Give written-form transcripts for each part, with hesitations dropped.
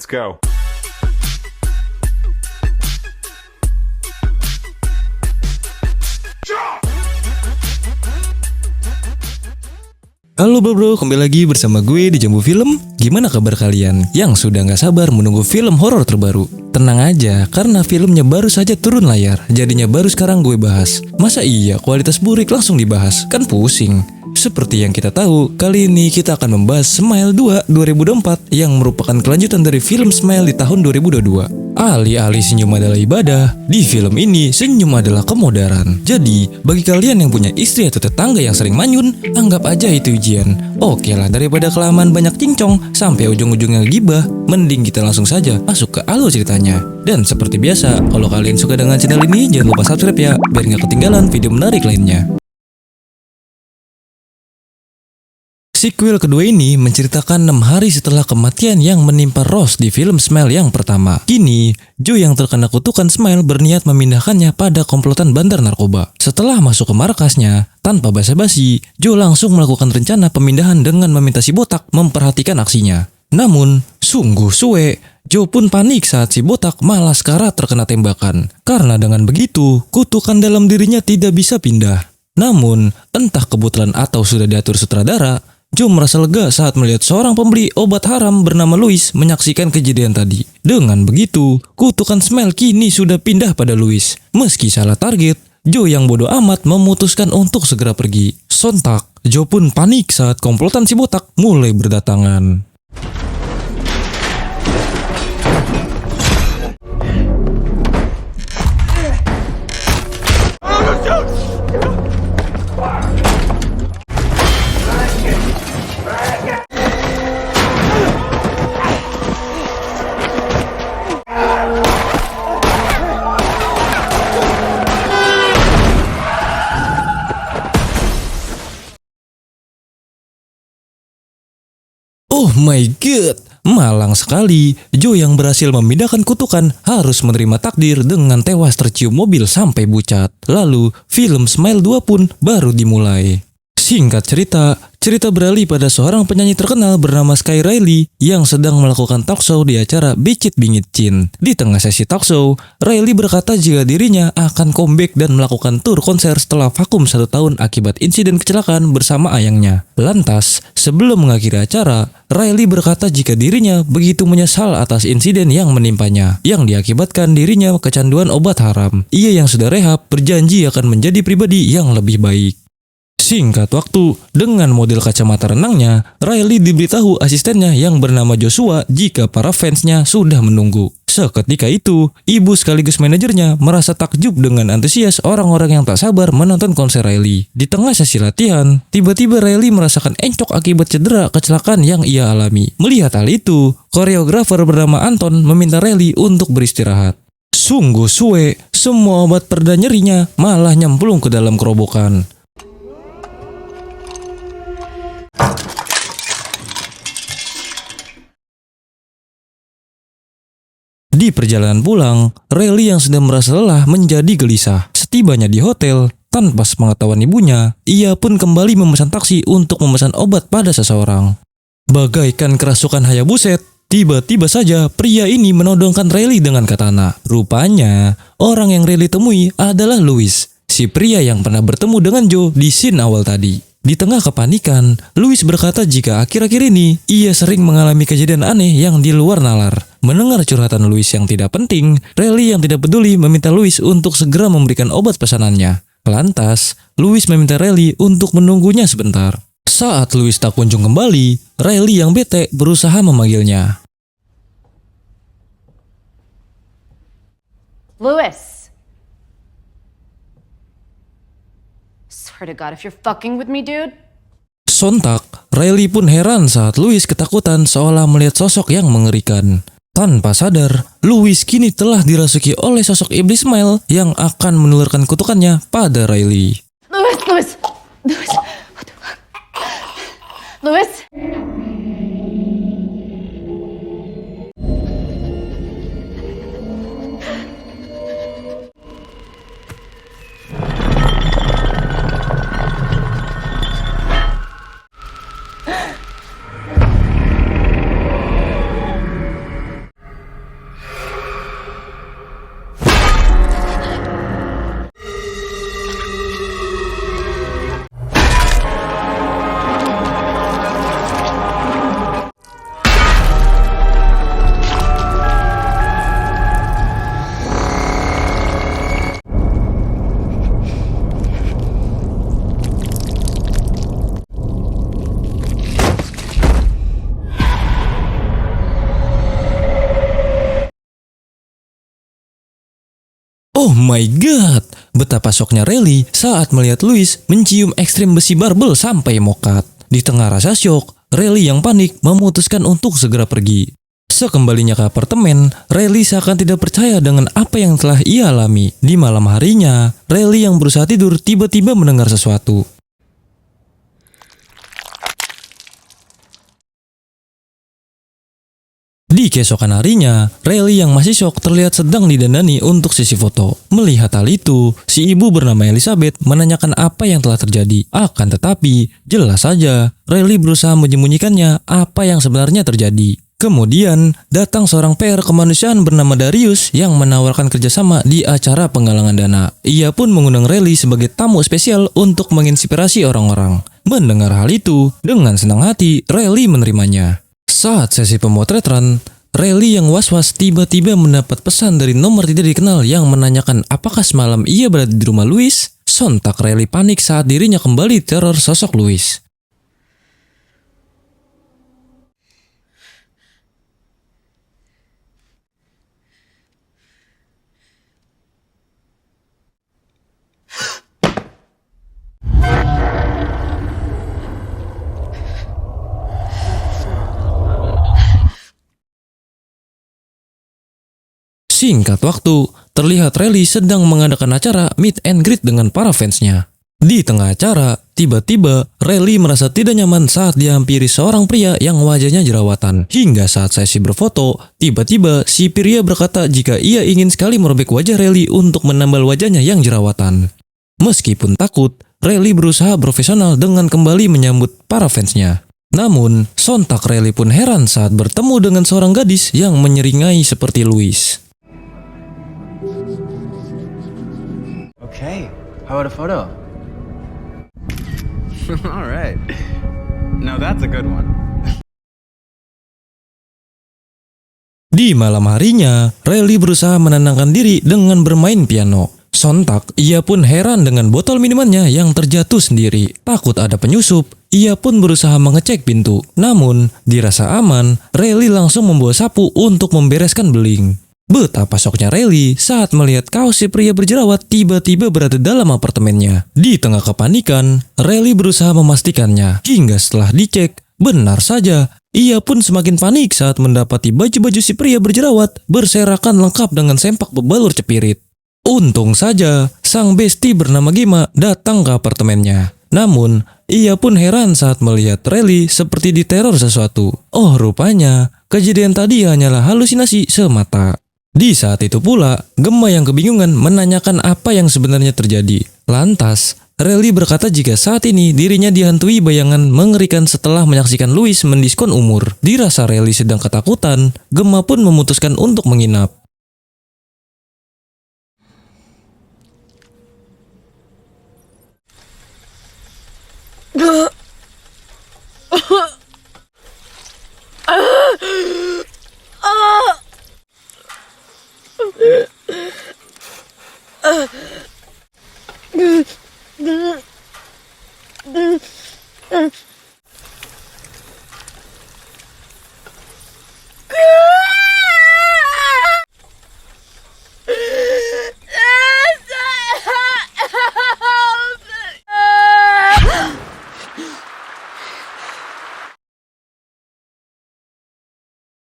Let's go. Halo bro, kembali lagi bersama gue di Jambu Film. Gimana kabar kalian yang sudah gak sabar menunggu film horor terbaru? Tenang aja, karena filmnya baru saja turun layar, jadinya baru sekarang gue bahas. Masa iya kualitas burik langsung dibahas? Kan pusing. Seperti yang kita tahu, kali ini kita akan membahas Smile 2 2024 yang merupakan kelanjutan dari film Smile di tahun 2022. Alih-alih senyum adalah ibadah, di film ini senyum adalah kemodaran. Jadi, bagi kalian yang punya istri atau tetangga yang sering manyun, anggap aja itu ujian. Oke lah, daripada kelamaan banyak cincong sampai ujung-ujungnya gibah, mending kita langsung saja masuk ke alur ceritanya. Dan seperti biasa, kalau kalian suka dengan channel ini, jangan lupa subscribe ya, biar nggak ketinggalan video menarik lainnya. Sequel kedua ini menceritakan 6 hari setelah kematian yang menimpa Rose di film Smile yang pertama. Kini, Joe yang terkena kutukan Smile berniat memindahkannya pada komplotan bandar narkoba. Setelah masuk ke markasnya, tanpa basa-basi, Joe langsung melakukan rencana pemindahan dengan meminta si botak memperhatikan aksinya. Namun, sungguh suwe, Joe pun panik saat si botak malah sekarat terkena tembakan. Karena dengan begitu, kutukan dalam dirinya tidak bisa pindah. Namun, entah kebetulan atau sudah diatur sutradara, Joe merasa lega saat melihat seorang pembeli obat haram bernama Louis menyaksikan kejadian tadi. Dengan begitu, kutukan Smile kini sudah pindah pada Louis. Meski salah target, Joe yang bodoh amat memutuskan untuk segera pergi. Sontak, Joe pun panik saat komplotan si botak mulai berdatangan. Oh my god, malang sekali. Joe yang berhasil memindahkan kutukan harus menerima takdir dengan tewas tercium mobil sampai bucat. Lalu, film Smile 2 pun baru dimulai. Singkat cerita beralih pada seorang penyanyi terkenal bernama Sky Riley yang sedang melakukan talk show di acara Bicit Bingit Cin. Di tengah sesi talk show, Riley berkata jika dirinya akan comeback dan melakukan tur konser setelah vakum 1 tahun akibat insiden kecelakaan bersama ayangnya. Lantas, sebelum mengakhiri acara, Riley berkata jika dirinya begitu menyesal atas insiden yang menimpanya, yang diakibatkan dirinya kecanduan obat haram. Ia yang sudah rehab berjanji akan menjadi pribadi yang lebih baik. Singkat waktu, dengan model kacamata renangnya, Riley diberitahu asistennya yang bernama Joshua jika para fansnya sudah menunggu. Seketika itu, ibu sekaligus manajernya merasa takjub dengan antusias orang-orang yang tak sabar menonton konser Riley. Di tengah sesi latihan, tiba-tiba Riley merasakan encok akibat cedera kecelakaan yang ia alami. Melihat hal itu, koreografer bernama Anton meminta Riley untuk beristirahat. Sungguh suwe, semua obat pereda nyerinya malah nyemplung ke dalam kerobokan. Di perjalanan pulang, Riley yang sedang merasa lelah menjadi gelisah. Setibanya di hotel, tanpa sepengetahuan ibunya, ia pun kembali memesan taksi untuk memesan obat pada seseorang. Bagaikan kerasukan Hayabuset, tiba-tiba saja pria ini menodongkan Riley dengan katana. Rupanya, orang yang Riley temui adalah Louis, si pria yang pernah bertemu dengan Joe di scene awal tadi. Di tengah kepanikan, Louis berkata jika akhir-akhir ini ia sering mengalami kejadian aneh yang di luar nalar. Mendengar curhatan Louis yang tidak penting, Riley yang tidak peduli meminta Louis untuk segera memberikan obat pesanannya. Lantas, Louis meminta Riley untuk menunggunya sebentar. Saat Louis tak kunjung kembali, Riley yang bete berusaha memanggilnya. Louis. Swear to God, if you're fucking with me, dude. Sontak, Riley pun heran saat Louis ketakutan seolah melihat sosok yang mengerikan. Tanpa sadar, Louis kini telah dirasuki oleh sosok iblis Smile yang akan menularkan kutukannya pada Riley. Louis. What the fuck? Louis. Oh my god, betapa syoknya Riley saat melihat Louis mencium ekstrim besi barbel sampai mokat. Di tengah rasa syok, Riley yang panik memutuskan untuk segera pergi. Sekembalinya ke apartemen, Riley seakan tidak percaya dengan apa yang telah ia alami. Di malam harinya, Riley yang berusaha tidur tiba-tiba mendengar sesuatu. Di keesokan harinya, Riley yang masih syok terlihat sedang didandani untuk sesi foto. Melihat hal itu, si ibu bernama Elizabeth menanyakan apa yang telah terjadi. Akan tetapi, jelas saja, Riley berusaha menyembunyikannya apa yang sebenarnya terjadi. Kemudian, datang seorang PR kemanusiaan bernama Darius yang menawarkan kerjasama di acara penggalangan dana. Ia pun mengundang Riley sebagai tamu spesial untuk menginspirasi orang-orang. Mendengar hal itu, dengan senang hati, Riley menerimanya. Saat sesi pemotretan, Riley yang was-was tiba-tiba mendapat pesan dari nomor tidak dikenal yang menanyakan apakah semalam ia berada di rumah Louis. Sontak Riley panik saat dirinya kembali teror sosok Louis. Singkat waktu, terlihat Riley sedang mengadakan acara meet and greet dengan para fansnya. Di tengah acara, tiba-tiba Riley merasa tidak nyaman saat dihampiri seorang pria yang wajahnya jerawatan. Hingga saat sesi berfoto, tiba-tiba si pria berkata jika ia ingin sekali merobek wajah Riley untuk menambal wajahnya yang jerawatan. Meskipun takut, Riley berusaha profesional dengan kembali menyambut para fansnya. Namun, sontak Riley pun heran saat bertemu dengan seorang gadis yang menyeringai seperti Louis. Okay, how about a photo? All right. Now that's a good one. Di malam harinya, Riley berusaha menenangkan diri dengan bermain piano. Sontak, ia pun heran dengan botol minumannya yang terjatuh sendiri. Takut ada penyusup, ia pun berusaha mengecek pintu. Namun, dirasa aman, Riley langsung membawa sapu untuk membereskan beling. Betapa syoknya Riley saat melihat kaos si pria berjerawat tiba-tiba berada dalam apartemennya. Di tengah kepanikan, Riley berusaha memastikannya. Hingga setelah dicek, benar saja, ia pun semakin panik saat mendapati baju-baju si pria berjerawat berserakan lengkap dengan sempak bebalur cepirit. Untung saja, sang bestie bernama Gima datang ke apartemennya. Namun, ia pun heran saat melihat Riley seperti diteror sesuatu. Oh, rupanya, kejadian tadi hanyalah halusinasi semata. Di saat itu pula, Gemma yang kebingungan menanyakan apa yang sebenarnya terjadi. Lantas, Riley berkata jika saat ini dirinya dihantui bayangan mengerikan setelah menyaksikan Louis mendiskon umur. Dirasa Riley sedang ketakutan, Gemma pun memutuskan untuk menginap.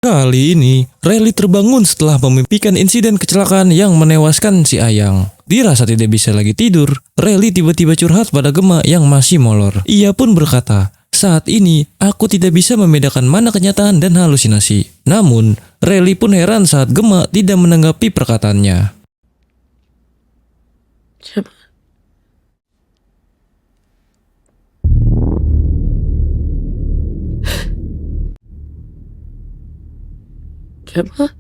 Kali ini, Riley terbangun setelah memimpikan insiden kecelakaan yang menewaskan si Ayang. Dirasa tidak bisa lagi tidur, Riley tiba-tiba curhat pada Gemma yang masih molor. Ia pun berkata, saat ini aku tidak bisa membedakan mana kenyataan dan halusinasi. Namun, Riley pun heran saat Gemma tidak menanggapi perkataannya. Gemma?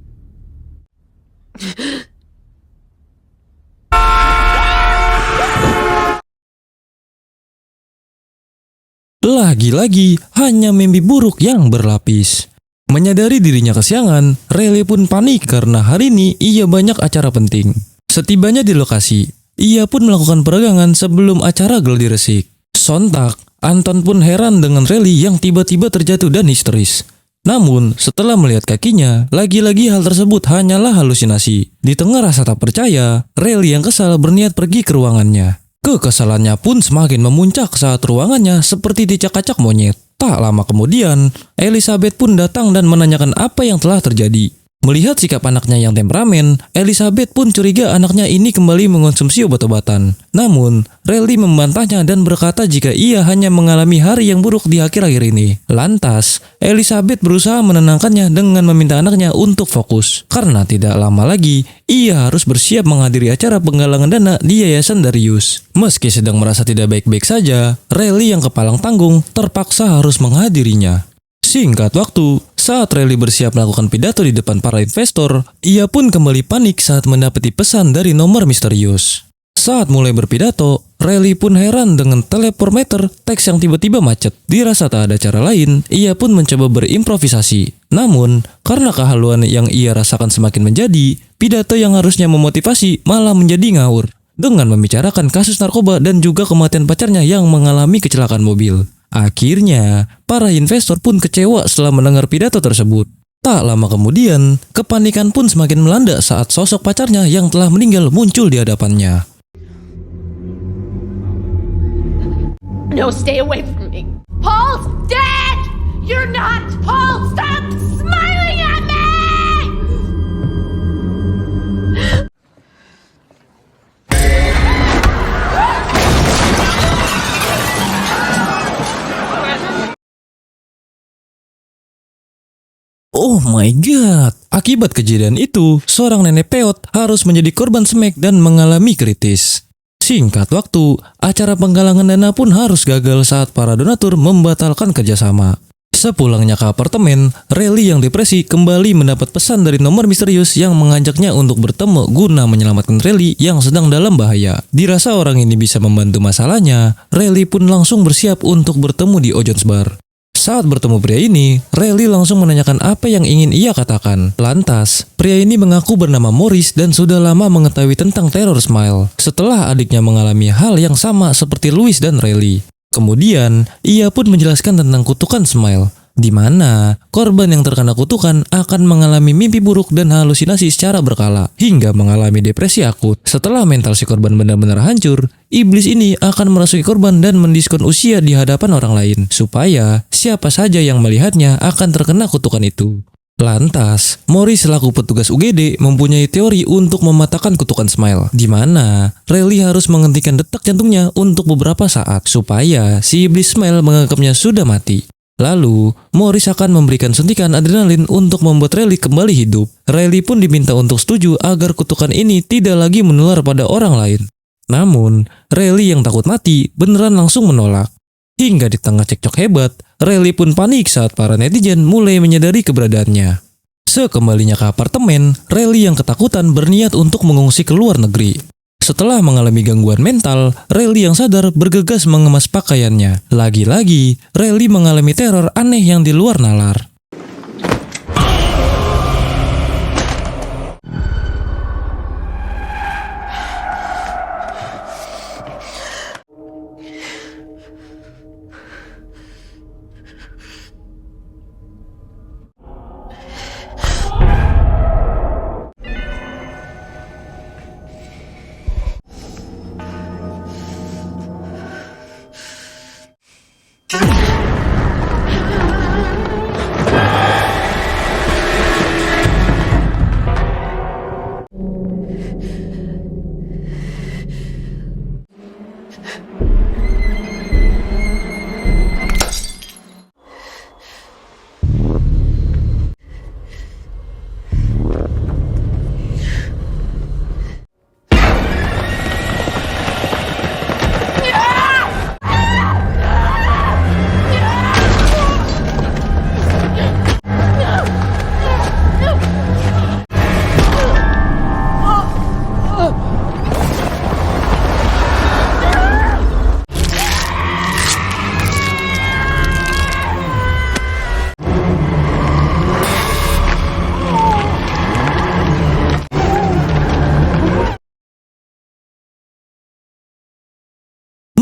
Lagi-lagi, hanya mimpi buruk yang berlapis. Menyadari dirinya kesiangan, Riley pun panik karena hari ini ia banyak acara penting. Setibanya di lokasi, ia pun melakukan peregangan sebelum acara gladi resik. Sontak, Anton pun heran dengan Riley yang tiba-tiba terjatuh dan histeris. Namun, setelah melihat kakinya, lagi-lagi hal tersebut hanyalah halusinasi. Di tengah rasa tak percaya, Riley yang kesal berniat pergi ke ruangannya. Kekesalannya pun semakin memuncak saat ruangannya seperti dicak-acak monyet. Tak lama kemudian, Elizabeth pun datang dan menanyakan apa yang telah terjadi. Melihat sikap anaknya yang temperamen, Elizabeth pun curiga anaknya ini kembali mengonsumsi obat-obatan. Namun, Riley membantahnya dan berkata jika ia hanya mengalami hari yang buruk di akhir-akhir ini. Lantas, Elizabeth berusaha menenangkannya dengan meminta anaknya untuk fokus. Karena tidak lama lagi, ia harus bersiap menghadiri acara penggalangan dana di Yayasan Darius. Meski sedang merasa tidak baik-baik saja, Riley yang kepalang tanggung terpaksa harus menghadirinya. Singkat waktu, saat Riley bersiap melakukan pidato di depan para investor, ia pun kembali panik saat mendapati pesan dari nomor misterius. Saat mulai berpidato, Riley pun heran dengan teleprompter teks yang tiba-tiba macet. Dirasa tak ada cara lain, ia pun mencoba berimprovisasi. Namun, karena kehaluan yang ia rasakan semakin menjadi, pidato yang harusnya memotivasi malah menjadi ngawur. Dengan membicarakan kasus narkoba dan juga kematian pacarnya yang mengalami kecelakaan mobil. Akhirnya, para investor pun kecewa setelah mendengar pidato tersebut. Tak lama kemudian, kepanikan pun semakin melanda saat sosok pacarnya yang telah meninggal muncul di hadapannya. No, stay away from me. Paul's dead! You're not Paul! Stop smiling at me! Oh my god! Akibat kejadian itu, seorang nenek peot harus menjadi korban smack dan mengalami kritis. Singkat waktu, acara penggalangan dana pun harus gagal saat para donatur membatalkan kerjasama. Sepulangnya ke apartemen, Riley yang depresi kembali mendapat pesan dari nomor misterius yang mengajaknya untuk bertemu guna menyelamatkan Riley yang sedang dalam bahaya. Dirasa orang ini bisa membantu masalahnya, Riley pun langsung bersiap untuk bertemu di Ojon's Bar. Saat bertemu pria ini, Riley langsung menanyakan apa yang ingin ia katakan. Lantas, pria ini mengaku bernama Morris dan sudah lama mengetahui tentang teror Smile setelah adiknya mengalami hal yang sama seperti Louis dan Riley. Kemudian, ia pun menjelaskan tentang kutukan Smile, di mana korban yang terkena kutukan akan mengalami mimpi buruk dan halusinasi secara berkala, hingga mengalami depresi akut. Setelah mental si korban benar-benar hancur, iblis ini akan merasuki korban dan mendiskon usia di hadapan orang lain, supaya siapa saja yang melihatnya akan terkena kutukan itu. Lantas, Morris selaku petugas UGD mempunyai teori untuk mematahkan kutukan Smile, di mana Riley harus menghentikan detak jantungnya untuk beberapa saat, supaya si iblis Smile menganggapnya sudah mati. Lalu, Morris akan memberikan suntikan adrenalin untuk membuat Riley kembali hidup. Riley pun diminta untuk setuju agar kutukan ini tidak lagi menular pada orang lain. Namun, Riley yang takut mati beneran langsung menolak. Hingga di tengah cekcok hebat, Riley pun panik saat para netizen mulai menyadari keberadaannya. Sekembalinya ke apartemen, Riley yang ketakutan berniat untuk mengungsi ke luar negeri. Setelah mengalami gangguan mental, Riley yang sadar bergegas mengemas pakaiannya. Lagi-lagi, Riley mengalami teror aneh yang di luar nalar.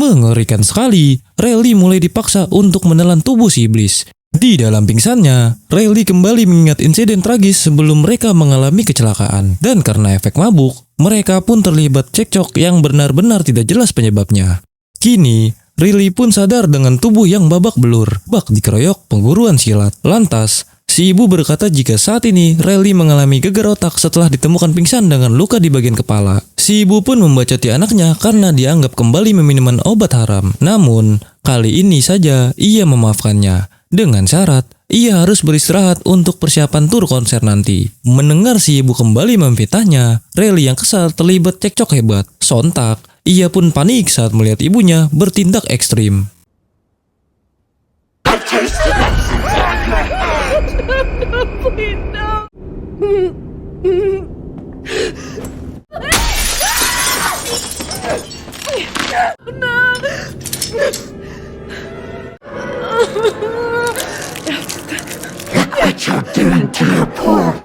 Mengerikan sekali, Riley mulai dipaksa untuk menelan tubuh si iblis. Di dalam pingsannya, Riley kembali mengingat insiden tragis sebelum mereka mengalami kecelakaan. Dan karena efek mabuk, mereka pun terlibat cekcok yang benar-benar tidak jelas penyebabnya. Kini, Riley pun sadar dengan tubuh yang babak belur, bak dikeroyok pengguruan silat. Lantas, si ibu berkata jika saat ini Riley mengalami gegar otak setelah ditemukan pingsan dengan luka di bagian kepala. Si ibu pun membacoti anaknya karena dianggap kembali meminum obat haram. Namun, kali ini saja ia memaafkannya. Dengan syarat, ia harus beristirahat untuk persiapan tur konser nanti. Mendengar si ibu kembali memfitnahnya, Riley yang kesal terlibat cekcok hebat. Sontak, ia pun panik saat melihat ibunya bertindak ekstrim. Please, no. I chucked it into your pool.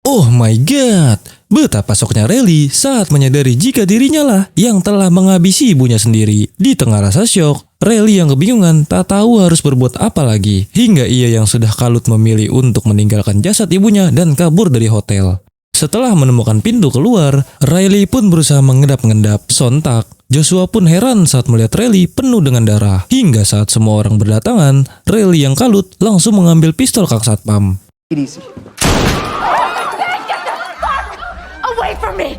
Oh my god, betapa syoknya Riley saat menyadari jika dirinya lah yang telah menghabisi ibunya sendiri. Di tengah rasa syok, Riley yang kebingungan tak tahu harus berbuat apa lagi. Hingga ia yang sudah kalut memilih untuk meninggalkan jasad ibunya dan kabur dari hotel. Setelah menemukan pintu keluar, Riley pun berusaha mengendap-endap. Sontak, Joshua pun heran saat melihat Riley penuh dengan darah. Hingga saat semua orang berdatangan, Riley yang kalut langsung mengambil pistol Kang Satpam. Easy. Away from me!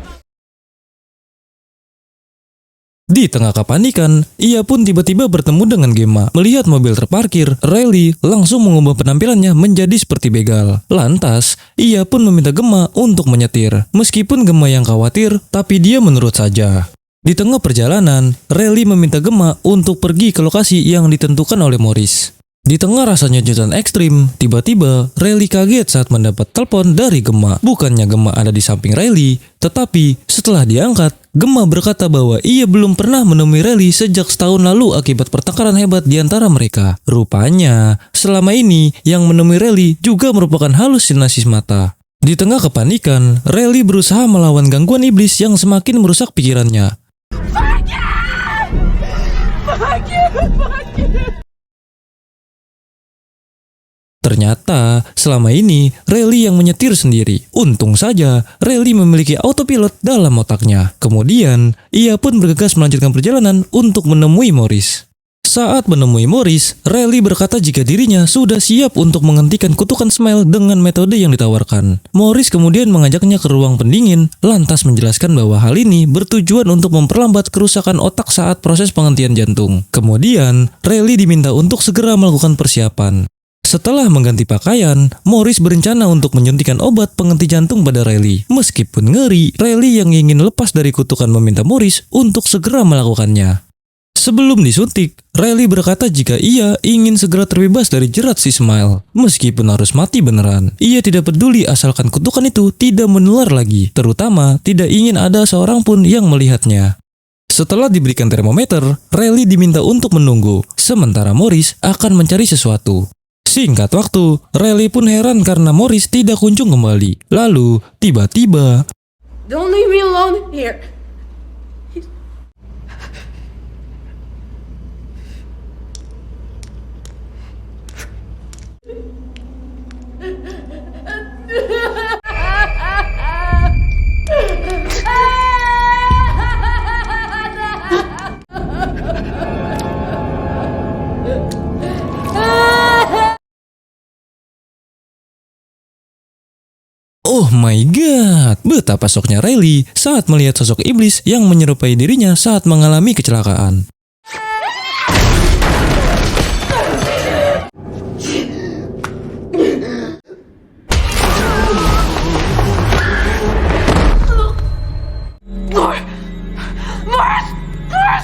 Di tengah kepanikan, ia pun tiba-tiba bertemu dengan Gemma. Melihat mobil terparkir, Riley langsung mengubah penampilannya menjadi seperti begal. Lantas, ia pun meminta Gemma untuk menyetir. Meskipun Gemma yang khawatir, tapi dia menurut saja. Di tengah perjalanan, Riley meminta Gemma untuk pergi ke lokasi yang ditentukan oleh Morris. Di tengah rasanya jalan ekstrim, tiba-tiba Riley kaget saat mendapat telepon dari Gemma. Bukannya Gemma ada di samping Riley, tetapi setelah diangkat, Gemma berkata bahwa ia belum pernah menemui Riley sejak setahun lalu akibat pertengkaran hebat di antara mereka. Rupanya, selama ini yang menemui Riley juga merupakan halusinasi semata. Di tengah kepanikan, Riley berusaha melawan gangguan iblis yang semakin merusak pikirannya. Fuck you! Fuck you! Fuck you! Ternyata, selama ini, Riley yang menyetir sendiri. Untung saja, Riley memiliki autopilot dalam otaknya. Kemudian, ia pun bergegas melanjutkan perjalanan untuk menemui Morris. Saat menemui Morris, Riley berkata jika dirinya sudah siap untuk menghentikan kutukan Smile dengan metode yang ditawarkan. Morris kemudian mengajaknya ke ruang pendingin, lantas menjelaskan bahwa hal ini bertujuan untuk memperlambat kerusakan otak saat proses penghentian jantung. Kemudian, Riley diminta untuk segera melakukan persiapan. Setelah mengganti pakaian, Morris berencana untuk menyuntikkan obat penghenti jantung pada Riley. Meskipun ngeri, Riley yang ingin lepas dari kutukan meminta Morris untuk segera melakukannya. Sebelum disuntik, Riley berkata jika ia ingin segera terbebas dari jerat si Smile. Meskipun harus mati beneran, ia tidak peduli asalkan kutukan itu tidak menular lagi. Terutama tidak ingin ada seorang pun yang melihatnya. Setelah diberikan termometer, Riley diminta untuk menunggu, sementara Morris akan mencari sesuatu. Singkat waktu, Riley pun heran karena Morris tidak kunjung kembali. Lalu, tiba-tiba... Don't leave me alone here. Oh my god, betapa syoknya Riley saat melihat sosok iblis yang menyerupai dirinya saat mengalami kecelakaan. Morris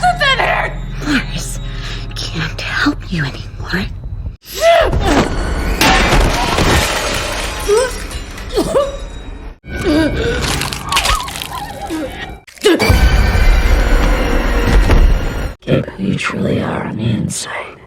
is in here! Morris can't help you anymore. you truly are on the inside.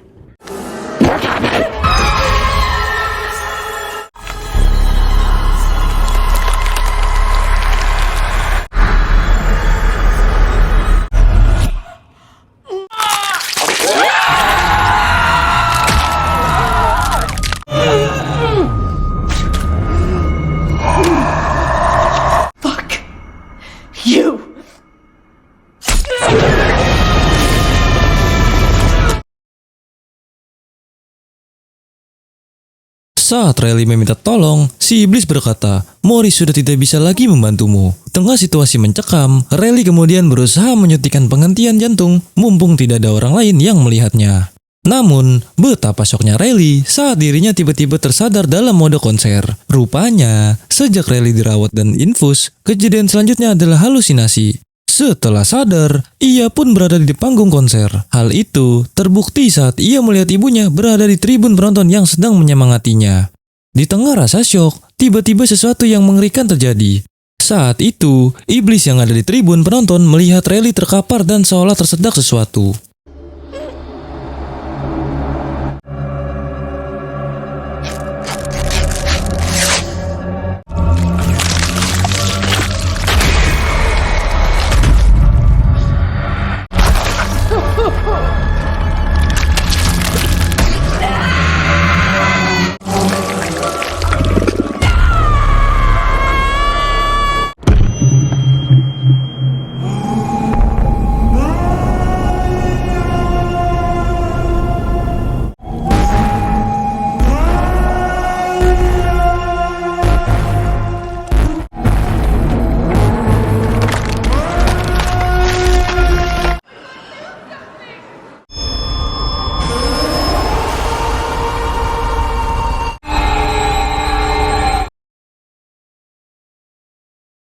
Fuck you. Saat Riley meminta tolong, si iblis berkata, Morris sudah tidak bisa lagi membantumu. Tengah situasi mencekam, Riley kemudian berusaha menyuntikkan penghentian jantung, mumpung tidak ada orang lain yang melihatnya. Namun, betapa syoknya Riley saat dirinya tiba-tiba tersadar dalam mode konser. Rupanya, sejak Riley dirawat dan infus, kejadian selanjutnya adalah halusinasi. Setelah sadar, ia pun berada di panggung konser. Hal itu terbukti saat ia melihat ibunya berada di tribun penonton yang sedang menyemangatinya. Di tengah rasa syok, tiba-tiba sesuatu yang mengerikan terjadi. Saat itu, iblis yang ada di tribun penonton melihat Riley terkapar dan seolah tersedak sesuatu.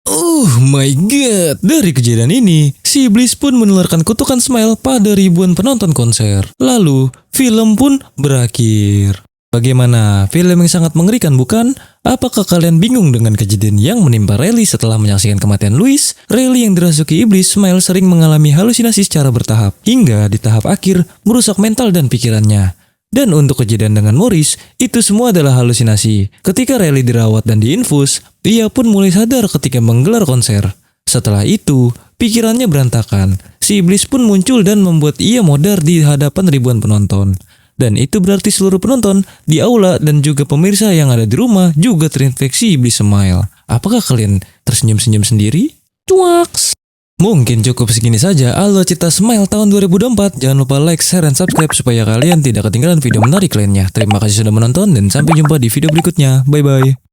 Oh my god, dari kejadian ini, si iblis pun menularkan kutukan Smile pada ribuan penonton konser. Lalu, film pun berakhir. Bagaimana? Film yang sangat mengerikan bukan? Apakah kalian bingung dengan kejadian yang menimpa Riley setelah menyaksikan kematian Louis? Riley yang dirasuki iblis Smile sering mengalami halusinasi secara bertahap, hingga di tahap akhir merusak mental dan pikirannya. Dan untuk kejadian dengan Morris, itu semua adalah halusinasi. Ketika Riley dirawat dan diinfus, ia pun mulai sadar ketika menggelar konser. Setelah itu, pikirannya berantakan. Si iblis pun muncul dan membuat ia modar di hadapan ribuan penonton. Dan itu berarti seluruh penonton di aula dan juga pemirsa yang ada di rumah juga terinfeksi iblis Smile. Apakah kalian tersenyum-senyum sendiri? Cuaks! Mungkin cukup segini saja alur cerita Smile tahun 2024. Jangan lupa like, share, dan subscribe supaya kalian tidak ketinggalan video menarik lainnya. Terima kasih sudah menonton dan sampai jumpa di video berikutnya. Bye-bye.